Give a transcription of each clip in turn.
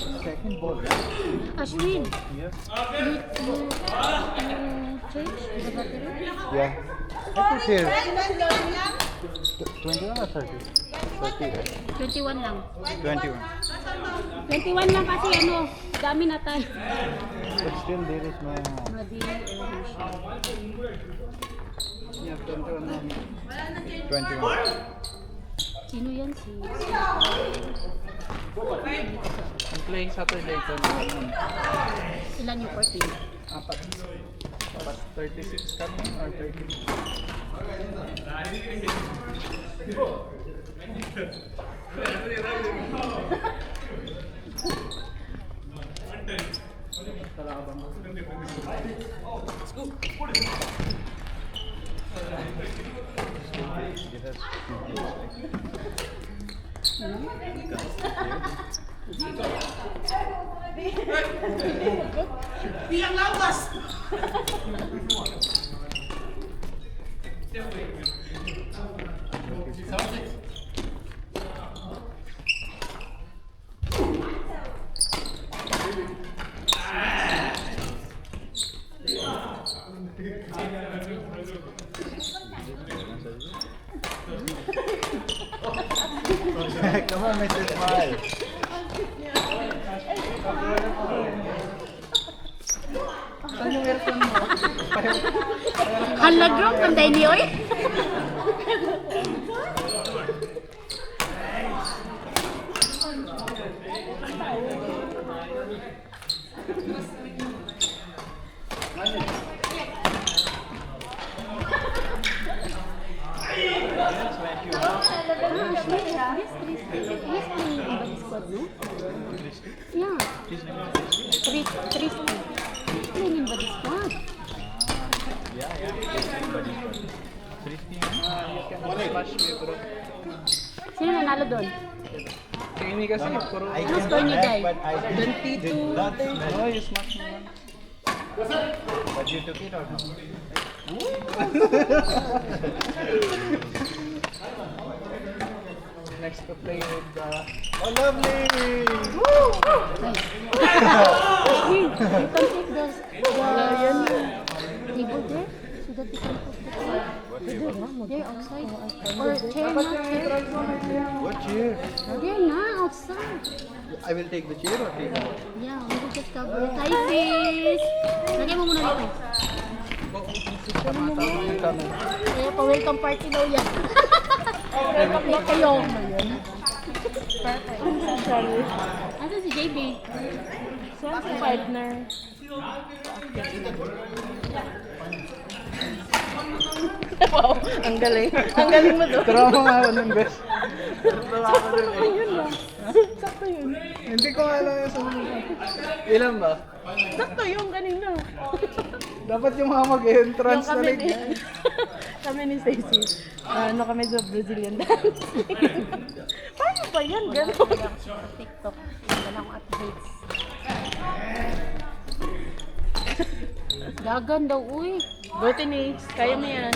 second ball, right? Ashwin, Yes. you change the battery? Yeah. I put here 21 or 30? 30, right? 21 lang. 21. 21 lang kasi ano, dami na tayo. But still there is no... Madi, Yeah, 21 no. 21. sino yan si... I'm playing Saturday ko Ilan yung 14? apat. Apat 36 kami or 30? Bilang lawas! Come on, Mrs. Smile. Saan yung aircon mo? Halagrong, panday ni Oy. Yeah. Tristan. Playing in body squad. Yeah. You can smash me, bro. Sino nanalo doon? Kini kasi, puro... Ano score niyo, Day? 22. Oh, you smash me one. But you took it or no? Next to play with oh, lovely! You can take those table there so that you can put the there outside. Or chair na. What chair? There na, outside. I will take the chair or take it? Yeah, we will just cover it. Hi, sis! Lagyan mo muna dito. Tama yung camera. Kaya pa-welcome party daw yan. Welcome na kayo. Perfect. Asan si JB? Saan si partner? Wow, ang galing. Ang galing mo doon. Trauma nga ako nun, bes. Yun lang. Sakto yun. Hindi ko nga alam yung sumunod. Ilan ba? Sakto yung kanina. Dapat yung mga mag-entrance Yung na kami like. ni, kami ni Stacy. Ano kami sa Brazilian dance. Paano ba yan? Gano'n. Sa TikTok. Wala akong updates. Dagan daw, uy. Buti ni, kaya mo yan.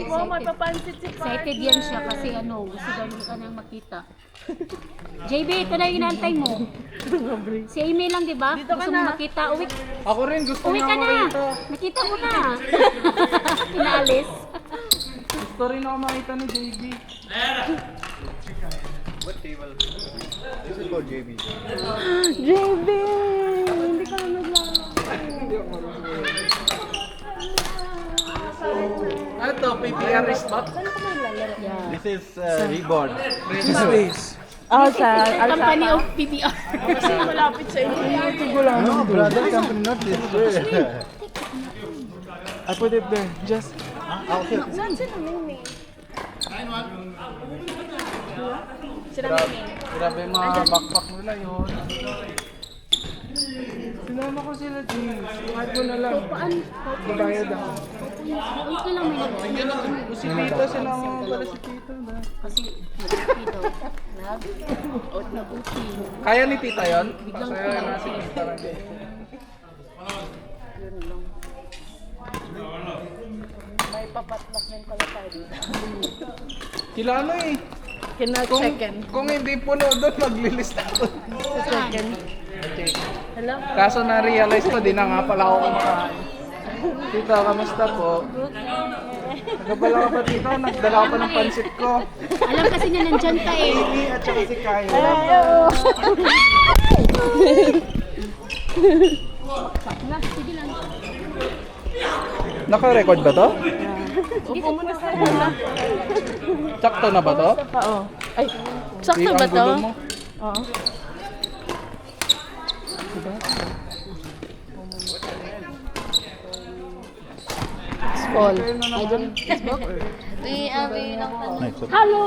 Wow, mapapansit si Excited yan siya kasi ano, gusto daw niya ka nang makita. JB, ito na yung inaantay mo. Si Amy lang, di ba? Dito ka Gusto mo na. makita. Uwi, Ako rin, gusto uwi ka na. makita. Nakita mo na. Pinaalis. Gusto rin ako makita ni JB. What table? This is for JB. JB! Hindi ka na naglaro. Ano to? PPR spot? Saan ka naglalaro? Yeah. This is Reborn. Space. Oh, sa Company Alsata. of PBR. Kasi malapit sa inyo. No, brother company, not this way. I put it there. Just. Okay. Saan sila Mingming? Sila Mingming. Grabe yung mga backpack nila yun. Sinama ko sila, James. Kahit mo na lang. Paano? Babayad ako. Huwag ka lang may nag- Si Tito, sinama mo pala si Tito. Kasi nag-uti daw. Out na uti. Kaya ni Tita yun? Pasaya na si Tita lang. Yun lang. May Magpapatlas din pala tayo dito. Kilala eh. Kina-check-in. Kung hindi puno doon, maglilista ako. Check-in. Hello? Kaso na-realize ko, di na nga pala ako kumakain. Tita, kamusta po? Nagabala ka ba tita? Nagdala ka pa ng pansit ko. Alam kasi niya nandyan ka eh. Amy at saka si Kyle. Wala, sige lang. Naka-record ba to? Upo muna sa Sakto na ba to? Oo. Ay, sakto ba to? Ang gulo mo. Oo. Small. I don't Facebook. May lang tanong. Hello!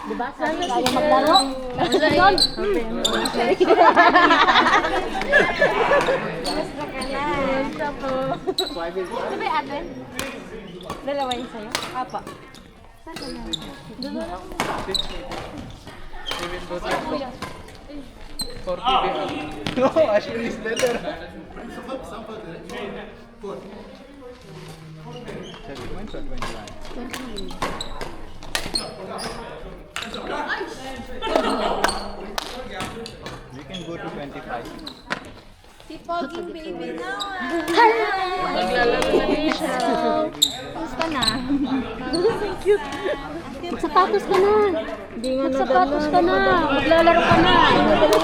Diba? Sabi tayo maglaro? Doon. Sabi ate? Dalawa yun sa'yo? Apa. For PBR. No, Ashley is better. You can go to 25. Naglalaro na rin siya. Gusto na. Magsapatos ka na. Magsapatos ka na. Maglalaro ka na.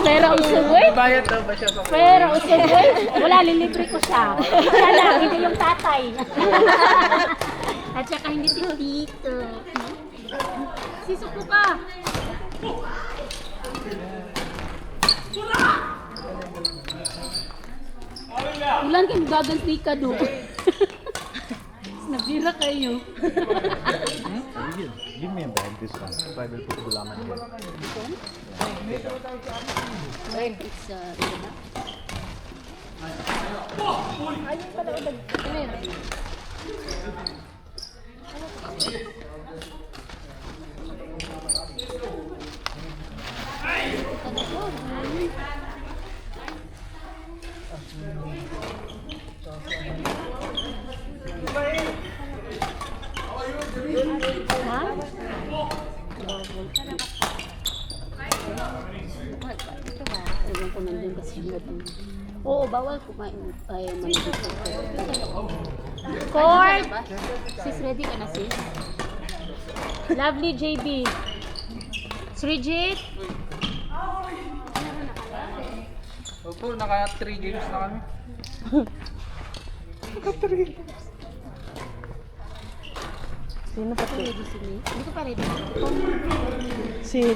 Pera usugoy? Bayad daw ba siya sa Pera usugoy? Wala, lilibre ko siya. Siya lang, hindi yung tatay. At saka hindi si Tito. Sisuko ka. Ulan kayo gaganti ka doon. Nagbira kayo. Give me a bag this one. So I will put gulaman here. It's Ewan ko nandun kasi yung nandun. Oo, bawal kumain tayo manigit. Court! Sis, ready ka na sis? Lovely JB. Srijit? Opo, naka 3 games na kami. Sino pa to? Ready si Lee? Hindi ko pa ready.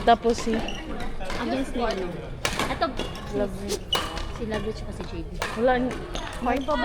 Tapos si Against ni ano? Ito, Lovely. si Lovely tsaka si JB. Wala. May pa ba?